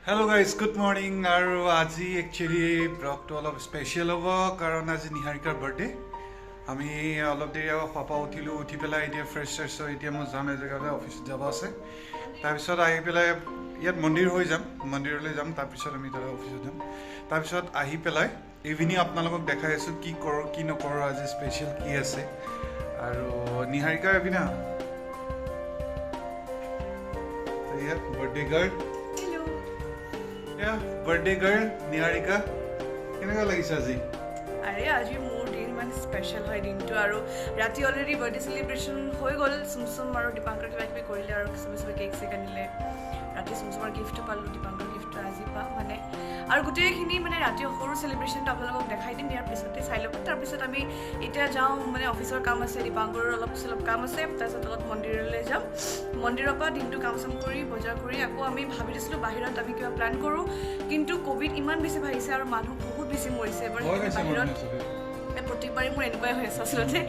Hello guys, good morning. আৰু আজি actually ব্লগটো অলপ স্পেচিয়েল হ'ব কাৰণ আজি নিহাৰিকাৰ বাৰ্থডে। আমি অলপ দেৰি আগত শুৱাৰ পৰা উঠিলোঁ, উঠি পেলাই এতিয়া ফ্ৰেছ হৈ এতিয়া মই যাম এজেগালৈ, অফিচত যাব আছে। তাৰপিছত আহি পেলাই ইয়াত মন্দিৰলৈ যাম, তাৰপিছত আমি তাতে অফিচত যাম। তাৰপিছত আহি পেলাই ইভিনিং আপোনালোকক দেখাই আছোঁ কি কৰোঁ কি নকৰোঁ, আজি স্পেচিয়েল কি আছে। আৰু নিহাৰিকা এবিনা ইয়াত birthday girl, birthday girl Niharika, কেনেকুৱা লাগিছে আজি? আৰে আজি মোৰ দিন মানে স্পেচিয়েল হয় দিনটো, আৰু ৰাতি অলৰেডি বাৰ্থডে চেলিব্ৰেশ্যন হৈ গ'ল। চুমচুম আৰু দীপাংকৰ কিবা কিবি কৰিলে আৰু চবে কেক চেক আনিলে। ৰাতি চুমচুমৰ গিফ্টটো পালোঁ, দীপাংকৰ গিফ্টটো আজি পাম মানে। আৰু গোটেইখিনি মানে ৰাতি সৰু চেলিব্ৰেশ্যনটো আপোনালোকক দেখাই দিম, ইয়াৰ পিছতে চাই ল'ব। তাৰপিছত আমি এতিয়া যাওঁ, মানে অফিচৰ কাম আছে, দীপাংকৰৰ অলপ কাম আছে, তাৰপিছত অলপ মন্দিৰলৈ যাম। মন্দিৰৰ পৰা দিনটো কাম চাম কৰি বজাৰ কৰি আকৌ আমি ভাবি দিছিলোঁ বাহিৰত আমি কিবা প্লেন কৰোঁ, কিন্তু ক'ভিড ইমান বেছি বাঢ়িছে আৰু মানুহ বহুত বেছি মৰিছে এবাৰ বাহিৰত। প্ৰত্যেকবাৰেই মোৰ এনেকুৱাই হৈ আছে আচলতে,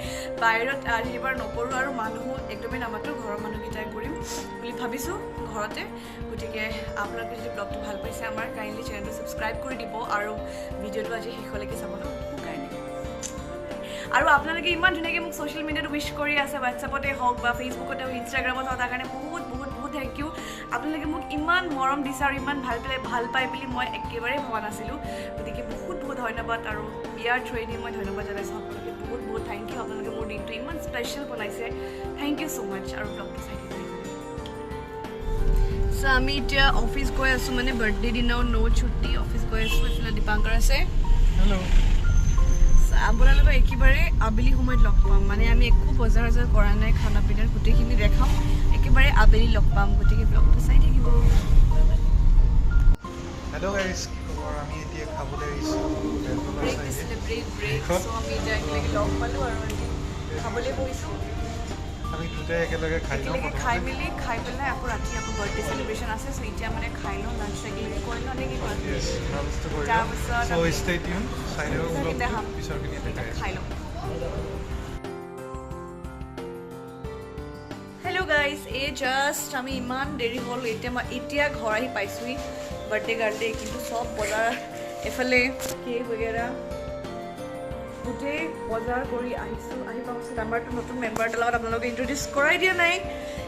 বাহিৰত এইবাৰ নকৰোঁ আৰু মানুহো একদমেই নামাতোঁ, ঘৰৰ মানুহকেইটাই কৰিম বুলি ভাবিছোঁ ঘৰতে। গতিকে আপোনালোকে যদি ব্লগটো ভাল পাইছে আমাৰ কাইণ্ডলি চেনেলটো ছাবস্ক্ৰাইব কৰি দিব আৰু ভিডিঅ'টো আজি শেষলৈকে চাব ন কাৰণে। আৰু আপোনালোকে ইমান ধুনীয়াকৈ মোক ছ'চিয়েল মিডিয়াত উইচ কৰি আছে, হোৱাটছএপতে হওক বা ফেচবুকতে হওক, ইনষ্টাগ্ৰামত হওক, তাৰ কাৰণে বহুত থেংক ইউ। আপোনালোকে মোক ইমান মৰম দিছে আৰু ইমান ভাল পায় বুলি মই একেবাৰে ভবা নাছিলোঁ। গতিকে বহুত ধন্যবাদ, আৰু ইয়াৰ থ্ৰুৱেদি মই ধন্যবাদ জনাইছোঁ আপোনালোকে। বহুত থেংক ইউ। আপোনালোকে মোৰ দিনটো ইমান স্পেচিয়েল বনাইছে, থেংক ইউ ছ' মাছ। আৰু ব্লগটো চাই থাকিব। চ' আমি এতিয়া অফিচ গৈ আছোঁ, মানে বাৰ্থডে দিনাও ছুটি, অফিচ গৈ আছোঁ। এইফালে দীপাংকৰ আছে। হেল্ল'। আপোনালোকক একেবাৰে আবেলি সময়ত লগ পাম, মানে আমি একো বজাৰ কৰা নাই, খানা পিনাৰ গোটেইখিনি দেখাম, একেবাৰে আবেলি লগ পাম। গতিকে ব্লগটো চাই থাকিব। হেল্ল' গাইজ, কি খবৰ? আমি এতিয়া খাবলৈ আহিছোঁ ব্ৰেক দিছিলে, ব্ৰেক। চ' আমি এতিয়া একেলগে লগ পালোঁ আৰু খাবলৈ বহিছোঁ। আমি দুটাই একেলগে খাই পেলাই আকৌ ৰাতি আকৌ বাৰ্থডে চেলিব্ৰেশ্যন আছে। চ' এতিয়া মানে খাই লওঁ, লাঞ্চ একেলগে কৰি লওঁ নে কি কয়? খাই লওঁ। হেল্ল' গাইজ, এই জাষ্ট আমি ইমান দেৰি হ'ল, এতিয়া ঘৰ আহি পাইছোঁহি বাৰ্থডে গাৰ্ডে। কিন্তু চব বজাৰ এফালে কেক বগেৰা গোটেই বজাৰ কৰি আহিছোঁ। আহি পোৱাৰ পাছত আমাৰতো নতুন মেম্বাৰ এটাৰ লগত আপোনালোকে ইণ্ট্ৰডিউচ কৰাই দিয়া নাই।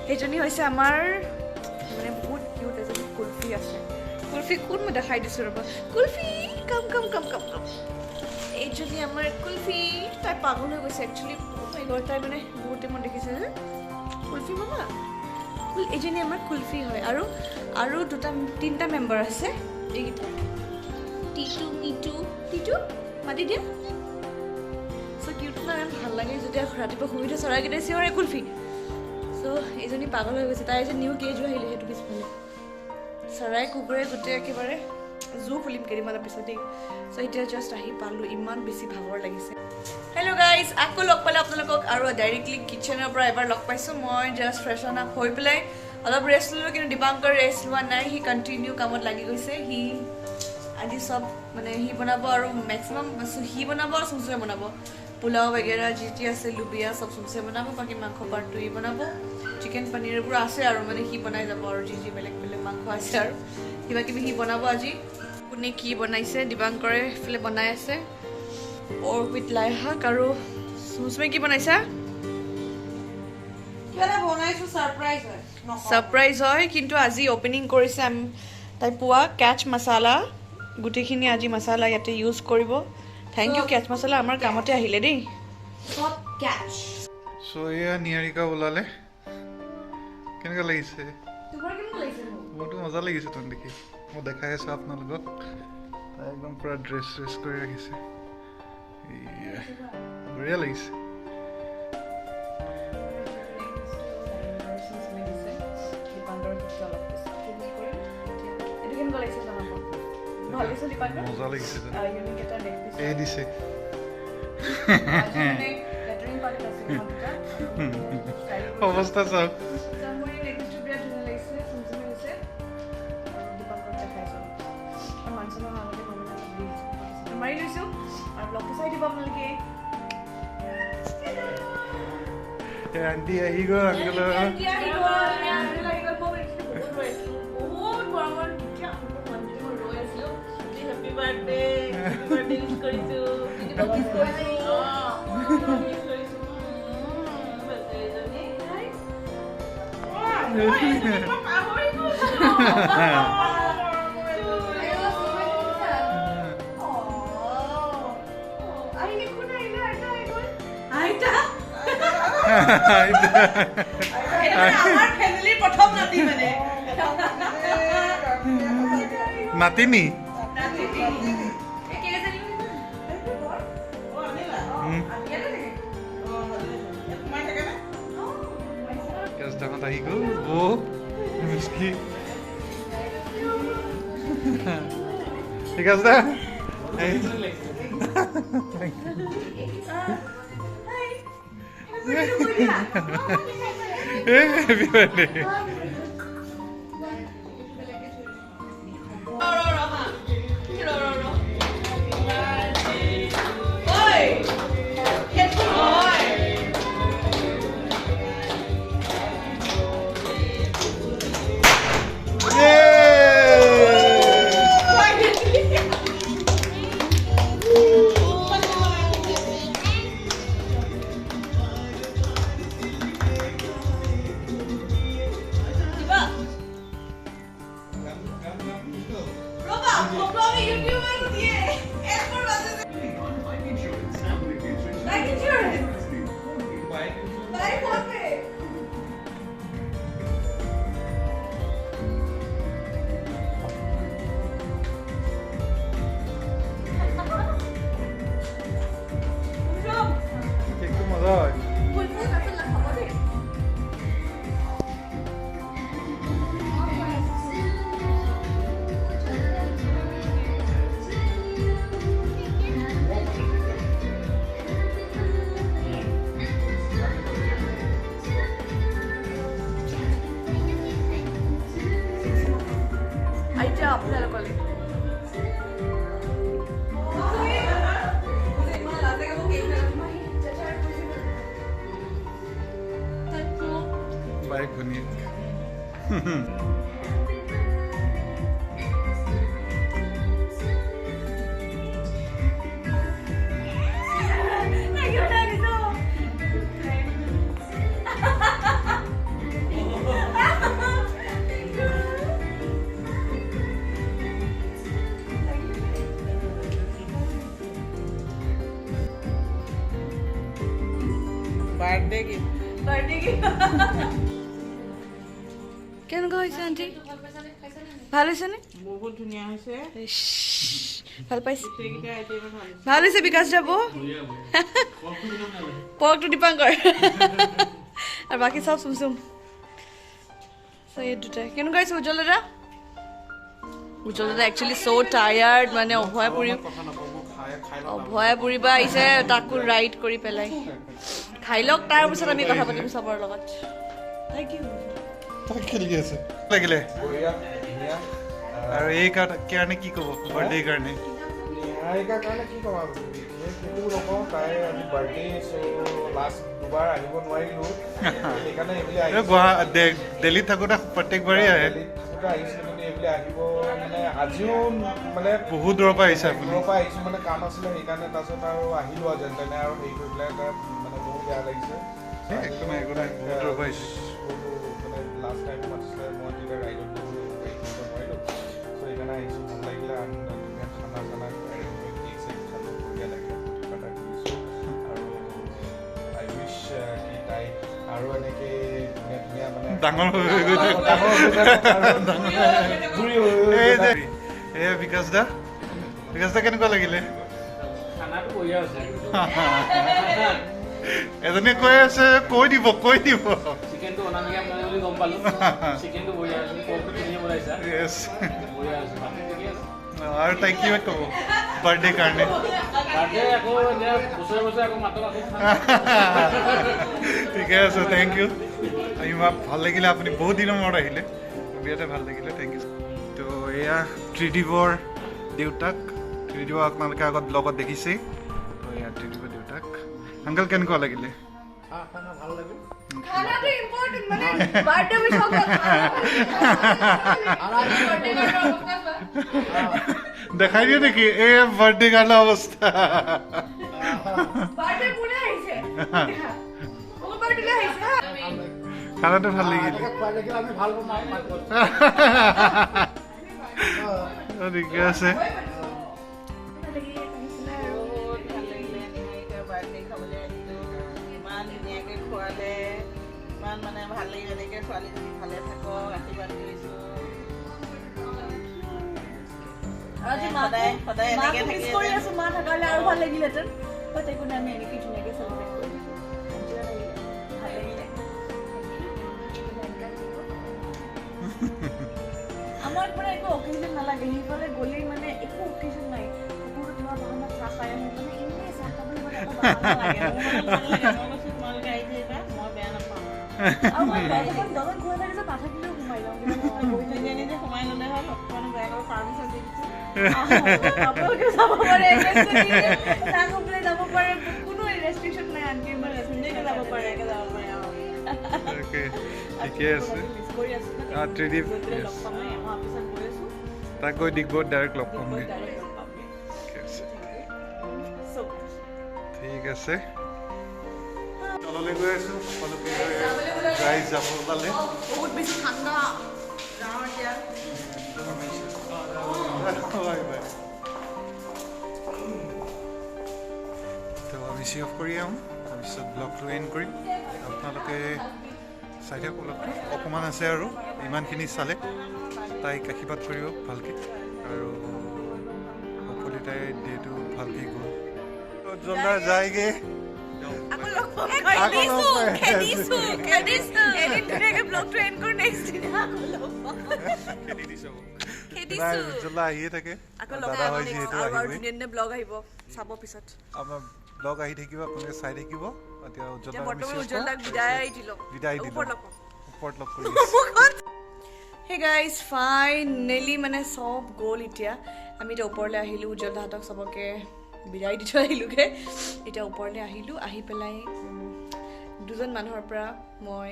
সেইজনী হৈছে আমাৰ মানে বহুত কিউট এজনী কুলফি আছে। কুলফি কোন মই দেখাই দিছোঁ ৰ'ব। কুলফি কাম এইজনী আমাৰ কুলফি। তাই পাগল হৈ গৈছে একচুৱেলি। তাই মানে বহুতে মই দেখিছোঁ যে কুলফি মামা, এইজনী আমাৰ কুলফি হয়। আৰু তিনিটা মেম্বাৰ আছে, এইকেইটা টিটু মিটু। টিটু মাতি দিয়া। চ' কিউট না, ভাল লাগে যেতিয়া ৰাতিপুৱা শুই উঠে চৰাইকেইটাই চিঞৰে কুলফি। চ' এইজনী পাগল হৈ গৈছে। তাই যে নিউ কেজো আহিলে সেইটো পিছফালে, চৰাই কুকুৰে গোটেই একেবাৰে জু খুলিম কেইদিনমানৰ পিছতেই। চ' এতিয়া জাষ্ট আহি পালোঁ, ইমান বেছি ভাগৰ লাগিছে। হেল্ল' গাইজ, আকৌ লগ পালে আপোনালোকক, আৰু ডাইৰেক্টলি কিটচেনৰ পৰা এবাৰ লগ পাইছোঁ। মই জাষ্ট ফ্ৰেছন আপ হৈ পেলাই অলপ ৰেষ্ট ল'লোঁ, কিন্তু দীপাংকৰ ৰেষ্ট লোৱা নাই, সি কণ্টিনিউ কামত লাগি গৈছে। সি আজি চব মানে সি বনাব, আৰু মেক্সিমাম সি বনাব আৰু চুমচুমে বনাব। পোলাও বেগেৰা যি আছে, লুবিয়া চব চুমচুমে বনাব, বাকী মাংস পাৰ্টটো সি বনাব। চিকেন পনীৰ এইবোৰ আছে আৰু মানে সি বনাই যাব, আৰু যি বেলেগ মাংস আছে আৰু কিবাকিবি সি বনাব আজি। কোনে কি বনাইছে, দীপাংকৰে সেইফালে বনাই আছে পৰ্ক উইথ লাই শাক। আৰু চুমচুমে কি বনাইছা? ছাৰপ্ৰাইজ হয়, কিন্তু আজি অপেনিং কৰিছে। তাই পোৱা কেচ মছালা, গোটেইখিনি আজি মছালা ইয়াতে ইউজ কৰিব। থেংক ইউ কেচ মছালা, আমাৰ কামতে আহিলে দেই। চ' এয়া নিহাৰিকা ওলালে, কেনেকুৱা লাগিছে? মোৰতো মজা লাগিছে তোক দেখি, মই দেখাই আছোঁ আপোনালোকক। তাই একদম পূৰা ড্ৰেছ কৰি ৰাখিছে, বঢ়িয়া লাগিছে। মজা লাগিছে, এই দিছে। অৱস্থা চাওক। মাৰি লৈছোঁ আৰু ব্লগটো চাই দিব আপোনালোকে। আন্টি আহি গ'ল, আংকলৰ নাতিনি কেছটাখন আহি গ'ল মিষ্টি ঠিক আছে দা Happy birthday. Bye, Puneet. Birthday gift. কেনেকুৱা হৈছে আণ্টি ভাল হৈছেনে বহুত ধুনীয়া হৈছে ভাল পাইছে ভাল হৈছে বিকাশ যাব পকটো দীপাংকৰ আৰু বাকী চব চুমচুম এই দুটা কেনেকুৱা হৈছে উজ্জ্বল দাদা একচুৱেলি চ' টায়াৰ্ড মানে অভয়া পুৰিবা আহিছে তাকো ৰাইড কৰি পেলাই খাই লওক তাৰপিছত আমি কথা পাতিম চবৰ লগত থেংক ইউ খেলি আছে লাগিলে আৰু এই কাৰণে কি ক'ব বাৰ্থডে কাৰণে কাৰণে কি ক'ম আৰু সেইটো নকওঁ তাই আজি বাৰ্থডে চ' লাষ্ট দুবাৰ আহিব নোৱাৰিলোঁ সেইকাৰণে এইবুলি দিল্লীত থাকোঁতে প্ৰত্যেকবাৰেই আহে থাকোঁতে আহিছিলোঁ কিন্তু এইবুলি আহিব মানে আজিও মানে বহুত দূৰৰ পৰা আহিছে আপুনি দূৰৰ পৰা আহিছোঁ মানে কাম আছিলে সেইকাৰণে তাৰপিছত আৰু আহিলোঁ আৰু যেন তেনে আৰু হেৰি কৰি পেলাই তাৰ মানে বহুত বেয়া লাগিছে একো নাই বহুত দূৰৰ পৰা আহিছোঁ মানে লাষ্ট টাইম মাতিছিলে মই তেতিয়া ৰাইডত হেৰি কৰিব নোৱাৰিলোঁ চ' সেইকাৰণে আহিছোঁ ভাল লাগিলে ধুনীয়া খানা কেক চেক খালোঁ বঢ়িয়া লাগিলে কিবা এটা কৰিছোঁ আৰু আই উইচ কি তাই আৰু এনেকৈ ধুনীয়া ধুনীয়া মানে ডাঙৰ এয়া বিকাশ দা কেনেকুৱা লাগিলে এজনীয়ে কৈ আছে কৈ দিব আৰু তাই কি ক'ব বাৰ্থডে কাৰণে ঠিকে আছে থেংক ইউ ভাল লাগিলে আপুনি বহুত দিনৰ মূৰত আহিলে বিৰাটে ভাল লাগিলে থেংক ইউ তো এয়া ত্ৰিদীপৰ দেউতাক ত্ৰিদীপ আপোনালোকে আগত ব্লগত দেখিছেই তো এয়া ত্ৰিদীপৰ দেউতাক আংকল কেনেকুৱা লাগিলে ভাল লাগিল ইম্পৰ্টেণ্ট মানে বাৰ্থডে উইশ হ'ব দেখাই দিয়ে নেকি এই বাৰ্থডে গাৰ্লৰ অৱস্থা বাৰ্থডে কোনে আহিছে মোৰ বাৰ্থডে আহিছে খানাটো ভাল লাগিল ঠিকে আছে মানে ভাল লাগি এনেকে ছোৱালীজনী ভালে থাকক আশীৰ্বাদ কৰিছোঁ সদায় এনেকে থাকি কৰি আছো মা থাকালে আৰু ভাল লাগিলেহেঁতেন বাট একো নাই আমি এনেকৈ ধুনীয়াকৈ চেলিব্ৰেট কৰিম ভাল লাগিলে আমাৰ মানে একো অকেজন নালাগে সেইফালে গ'লেই মানে একো অকেজন নাই কুকুৰ কিবা বাহানা চাহ খাই আহোঁ মানে এনেই চাহ খাবলৈ মানে একো বাহানা লাগে তোমালোকে আহিছে এইবাৰ মই বেয়া নাপাওঁ আৰু মই দলত ঘূৰাই থাকে যে নাথাকিলেও সোমাই যাওঁ নিজে সোমাই ল'লে হ'ল অকণমান বেয়া কৰিব পাৰ্মিশ্যন দি দিছোঁ আপোনালোকে যাব পাৰে চাহ খাবলৈ যাব পাৰে কোনো ৰেষ্ট্ৰিকশ্যন নাই আনকি মানে ধুনীয়াকৈ যাব পাৰে একে যাব পাৰে ঠিকে আছে মিছ কৰি আছো ত্ৰিদীপ লগ পাম মই অফিচত গৈ আছোঁ তাক গৈ ডিগবৈত ডাইৰেক্ট লগ পামগৈ ডাইৰেক্ট লগ পামগৈ ঠিক আছে চব ঠিক আছে তললৈ গৈ আছোঁ সকলোকে ৰাইজ যাব ওলালে বহুত বেছি ঠাণ্ডা যাওঁ এতিয়া তো আমি চি অফ কৰি আহোঁ তাৰপিছত ব্লগটো এণ্ড কৰিম আপোনালোকে চাই থাকক ব্লগটো অকণমান আছে আৰু ইমানখিনি চালে তাইক আশীৰ্বাদ কৰিব ভালকৈ আৰু সকলোৱে তাই ডেটো ভালকৈ গ'ল জল্দা যায়গৈ আকৌ লগ পাম খেদিছো এদিন ধুনীয়াকৈ ব্লগটো এণ্ড কৰি নেক্সট দিনা আকৌ লগ পাম খেদিছো জল্দা আহিয়ে থাকে আকৌ লগ দাদা পাম হয় যিহেতু আৰু আহিবই ধুনীয়া ধুনীয়া ব্লগ আহিব চাব পিছত আমাৰ ব্লগ আহি থাকিব আপোনালোকে চাই থাকিব এতিয়া এতিয়া উজ্জ্বল বৰ্তমান উজ্জ্বলদাক বিদায় দিলোঁ বিদায় দিলোঁ ওপৰত লগ পাম ওপৰত লগ কৰি হে গাইজ ফাইনেলি মানে চব গ'ল এতিয়া আমি এতিয়া ওপৰলৈ আহিলোঁ উজ্জ্বল দাহঁতক চবকে বিদায় দি থৈ আহিলোঁগৈ এতিয়া ওপৰলৈ আহিলোঁ আহি পেলাই দুজন মানুহৰ পৰা মই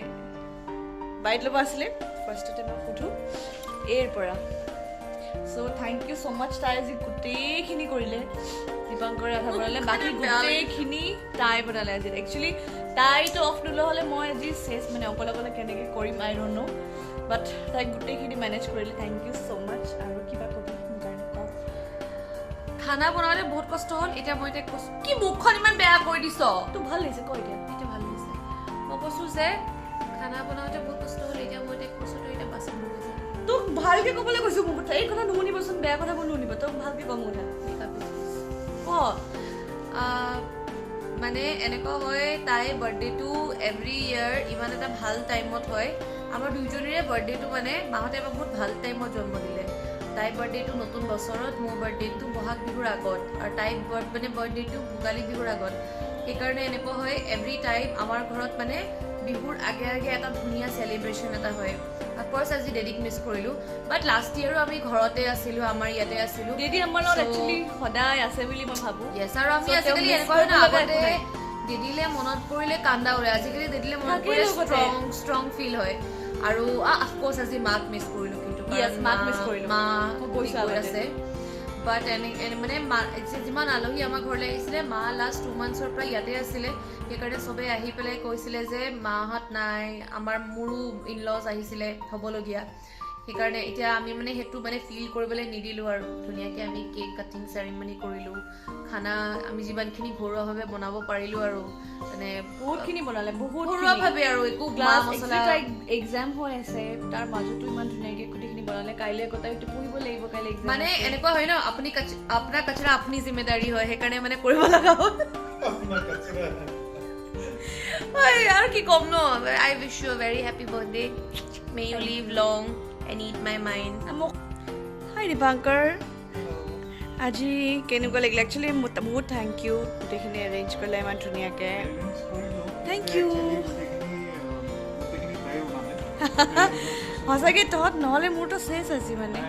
বাইট ল'ব আছিলে ফাৰ্ষ্টতে মই সোধোঁ এইৰ পৰা চ' থেংক ইউ ছ' মাছ তাই আজি গোটেইখিনি কৰিলে দীপাংকৰে আধা বনালে বাকী গোটেইখিনি তাই বনালে আজি একচুৱেলি তাইতো অফ নোলোৱা হ'লে মই আজি চেছ মানে অকলে অকলে কেনেকৈ কৰিম আই ডণ্ট ন' বাট তাই গোটেইখিনি মেনেজ কৰিলে থেংক ইউ ছ' মাছ আৰু কিবা ক'ব মোৰ কাৰণে কওক খানা বনাওঁতে বহুত কষ্ট হ'ল এতিয়া মই এতিয়া কৈছোঁ কি মুখখন ইমান বেয়া কৰি দিছ তোক ভাল লাগিছে ক এতিয়া এতিয়া ভাল হৈছে মই কৈছোঁ যে খানা বনাওঁতে বহুত কষ্ট হ'ল এতিয়া মই এতিয়া কৈছোঁ তই এতিয়া বাচন ধুই যা তোক ভালকৈ ক'বলৈ কৈছোঁ মোৰ কথা এই কথা নুশুনিবচোন বেয়া কথাবোৰ নুশুনিব তোক ভালকৈ ক'ম কথা ক মানে এনেকুৱা হয় তাই বাৰ্থডেটো এভৰি ইয়াৰ ইমান এটা ভাল টাইমত হয় আমাৰ দুইজনীৰে বাৰ্থডেটো মানে মাহঁতে এবাৰ বহুত ভাল টাইমত জন্ম দিলে তাইৰ বাৰ্থডেটো নতুন বছৰত মোৰ বাৰ্থডেটো বহাগ বিহুৰ আগত আৰু তাইৰ মানে বাৰ্থডেটো ভোগালী বিহুৰ আগত সেইকাৰণে এনেকুৱা হয় এভৰি টাইম আমাৰ ঘৰত মানে বিহুৰ আগে আগে এটা ধুনীয়া চেলিব্ৰেশ্যন এটা হয় অফক'ৰ্চ আজি ডেডিক মিছ কৰিলোঁ বাট লাষ্ট ইয়েৰো আমি ঘৰতে আছিলোঁ আমাৰ ইয়াতে আছিলোঁ ডেডি আমাৰ লগত একচুৱেলি সদায় আছে বুলি মই ভাবোঁ য়েছ আৰু আমি আজিকালি এনেকুৱা হয় ন আগতে ডেডিলে মনত পৰিলে কান্দা ওলাই আজিকালি ডেডিলে মনত পৰিলে ষ্ট্ৰং ফিল হয় আৰু অফক'ৰ্চ আজি মাক মিছ কৰিলোঁ কিন্তু মাক মিছ কৰিলোঁ মা কৈছোঁ আছে বাট মানে যিমান আলহী আমাৰ ঘৰলৈ আহিছিলে মা লাষ্ট 2 monthsৰ পৰা ইয়াতে আছিলে সেইকাৰণে চবেই আহি পেলাই কৈছিলে যে মাহঁত নাই মোৰো ইনলজ আহিছিলে হ'বলগীয়া সেইকাৰণে এতিয়া আমি মানে সেইটো মানে ফিল কৰিবলৈ নিদিলোঁ আৰু ধুনীয়াকৈ আমি কেক কাটিং চেৰিমনি কৰিলোঁ খানা আমি যিমানখিনি ঘৰুৱাভাৱে বনাব পাৰিলোঁ আৰু মানে বহুতখিনি বনালে বহুত ঘৰুৱাভাৱে আৰু একো ক্লাছ মছলা এক্সাম হৈ আছে তাৰ মাজতো ইমান ধুনীয়াকৈ গোটেইখিনি বনালে কাইলৈ আকৌ তাই পঢ়িব লাগিব কাইলৈ এক্সাম মানে এনেকুৱা হয় ন আপুনি আপোনাৰ কাচৰা আপুনি জিম্মেদাৰী হয় সেইকাৰণে মানে কৰিব লগা হ'ল আৰু কি ক'ম ন I wish you very happy birthday may you live long and it my mind hi Dipankar আজি কেনেকুৱা লাগিলে একচুৱেলি বহুত থেংক ইউ গোটেইখিনি এৰেঞ্জ কৰিলে ইমান ধুনীয়াকৈ থেংক ইউ সঁচাকৈ তহঁত নহ'লে মোৰতো চেছ আজি মানে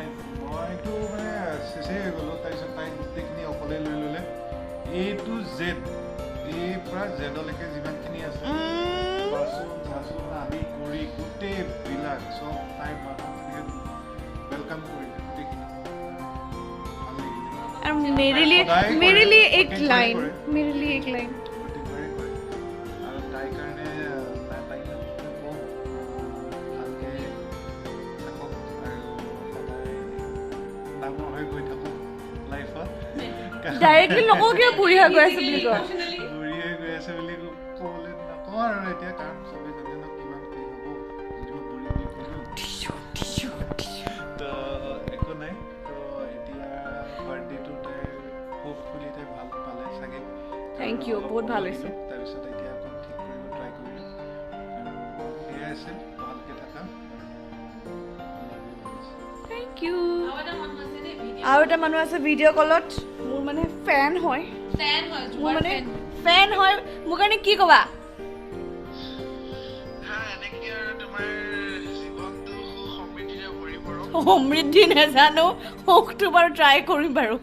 মইতো মানে চেচেই হৈ গ'লোঁ তাৰপিছত তাই গোটেইখিনি অকলে লৈ ল'লে A to Z A পৰা জেডলৈকে যিমানখিনি আছে বাচন চাচন আদি কৰি গোটেইবিলাক চব তাই ৱেলকাম কৰিলে গোটেইখিনি ভাল লাগিলে और मेरे लिए एक लाइन প্ৰতিবাৰে কৰে আৰু তাইৰ কাৰণে তাইক কওঁ ভালকৈ থাকক আৰু সদায় ডাঙৰ হৈ গৈ থাকক লাইফত डायरेक्टली लोगों के बुरी हो गए सब लिखो বুঢ়ী হৈ গৈ আছে বুলি ক'বলৈ নকওঁ আৰু এতিয়া কাৰণ চবেই জানে ন কিমান কি হ'ব যদিও বুঢ়ী বুলি ক'লোঁ তো একো নাই তো এতিয়া বাৰ্থডেটো তাই হোপফুলি তাই ভাল পালে চাগে Thank you, বহুত ভাল হৈছে। তাৰপিছত এতিয়া আকৌ ঠিক কৰিব ট্ৰাই কৰিলোঁ আৰু সেয়াই আছিল ভালকৈ থাকা थैंक यू আৰু এটা মানুহ আছে ভিডিঅ' কলত মোৰ মানে ফেন হয় মোৰ মানে ফেন হয় মোৰ কাৰণে কি ক'বা সমৃদ্ধি নাজানো সুখটো বাৰু ট্ৰাই কৰিম বাৰু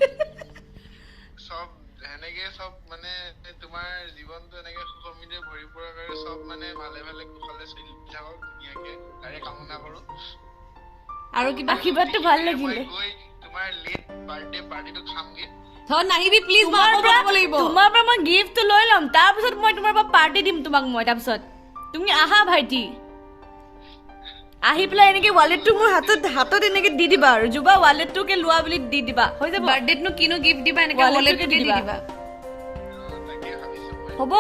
সব এনেকে সব মানে তোমাৰ জীৱনটো এনেকে সুখমিৰে ভৰি পৰাৰ কাৰণে সব মানে ভালে ভালে কুশলে চলি থাকক ধুনীয়াকে তাৰে কামনা কৰো আৰু কিবা আশীৰ্বাদটো ভাল লাগিলে গৈ তোমাৰ লেট বাৰ্থডে পাৰ্টিটো খামগে ধৰ নাহিবি প্লিজ তোমাৰ পৰা মই গিফ্টটো লৈ ল'ম তাৰপিছত মই তোমাৰ পৰা পাৰ্টি দিম তোমাক মই তাৰপিছত তুমি আহা ভাইটি আহি পেলাই এনেকে ৱালেটটো মোৰ হাতত এনেকে দি দিবা আৰু জুবা ৱালেটটোকে লোৱা বুলি দি দিবা হৈ যাব বাৰ্থডেতনো কিনো গিফ্ট দিবা এনেকে ৱালেটটোকে ৱালেটটো দি দিবা তাকে ভাবিছো মই হ'ব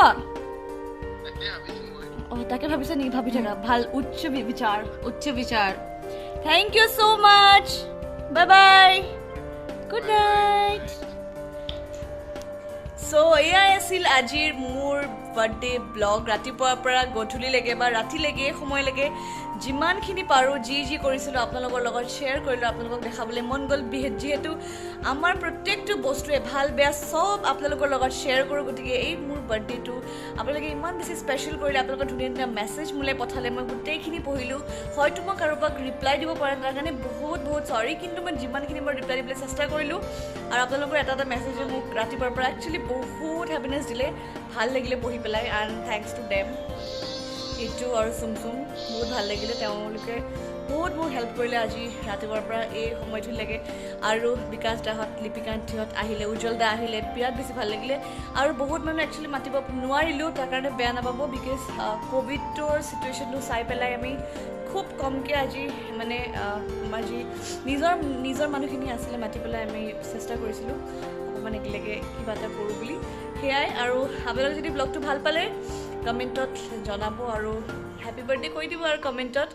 তাকে ভাবিছা নেকি ভাবি থাকা ভাল উচ্চ বিচাৰ thank you so much bye bye good night so এয়াই আছিল আজিৰ মোৰ বাৰ্থডে ব্লগ ৰাতিপুৱাৰ পৰা গধূলিলৈকে বা ৰাতিলৈকে সময়লৈকে যিমানখিনি পাৰোঁ যি কৰিছিলোঁ আপোনালোকৰ লগত শ্বেয়াৰ কৰিলোঁ আপোনালোকক দেখাবলৈ মন গ'ল যিহেতু আমাৰ প্ৰত্যেকটো বস্তুৱে ভাল বেয়া চব আপোনালোকৰ লগত শ্বেয়াৰ কৰোঁ গতিকে এই মোৰ বাৰ্থডেটো আপোনালোকে ইমান বেছি স্পেচিয়েল কৰিলে আপোনালোকৰ ধুনীয়া ধুনীয়া মেছেজ মোলৈ পঠালে মই গোটেইখিনি পঢ়িলোঁ হয়তো মই কাৰোবাক ৰিপ্লাই দিব পৰা তাৰ কাৰণে বহুত চৰি কিন্তু মই যিমানখিনি মই ৰিপ্লাই দিবলৈ চেষ্টা কৰিলোঁ আৰু আপোনালোকৰ এটা মেছেজে মোক ৰাতিপুৱাৰ পৰা একচুৱেলি বহুত হেপিনেছ দিলে ভাল লাগিলে পঢ়ি পেলাই এণ্ড থেংকছ টু দেম এইটো আৰু চুমচুম বহুত ভাল লাগিলে তেওঁলোকে বহুত হেল্প কৰিলে আজি ৰাতিপুৱাৰ পৰা এই সময়টোলৈকে আৰু বিকাশ দাহঁত লিপিকান্তিহঁত আহিলে উজ্জ্বল দা আহিলে বিৰাট বেছি ভাল লাগিলে আৰু বহুত মানুহ একচুৱেলি মাতিব নোৱাৰিলোঁ তাৰ কাৰণে বেয়া নাপাব বিকজ ক'ভিডৰ চিটুৱেশ্যনটো চাই পেলাই আমি খুব কমকৈ আজি মানে আমাৰ যি নিজৰ মানুহখিনি আছিলে মাতি পেলাই আমি চেষ্টা কৰিছিলোঁ অকণমান একেলগে কিবা এটা কৰোঁ বুলি সেয়াই আৰু আপোনালোকে যদি ব্লগটো ভাল পালে কমেণ্টত জনাব আৰু হেপী বাৰ্থডে কৈ দিব আৰু কমেণ্টত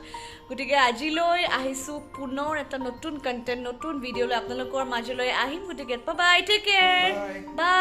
গতিকে আজিলৈ আহিছোঁ পুনৰ এটা নতুন কণ্টেণ্ট নতুন ভিডিঅ'লৈ আপোনালোকৰ মাজলৈ আহিম গতিকে বাই টেক কেয়াৰ বাই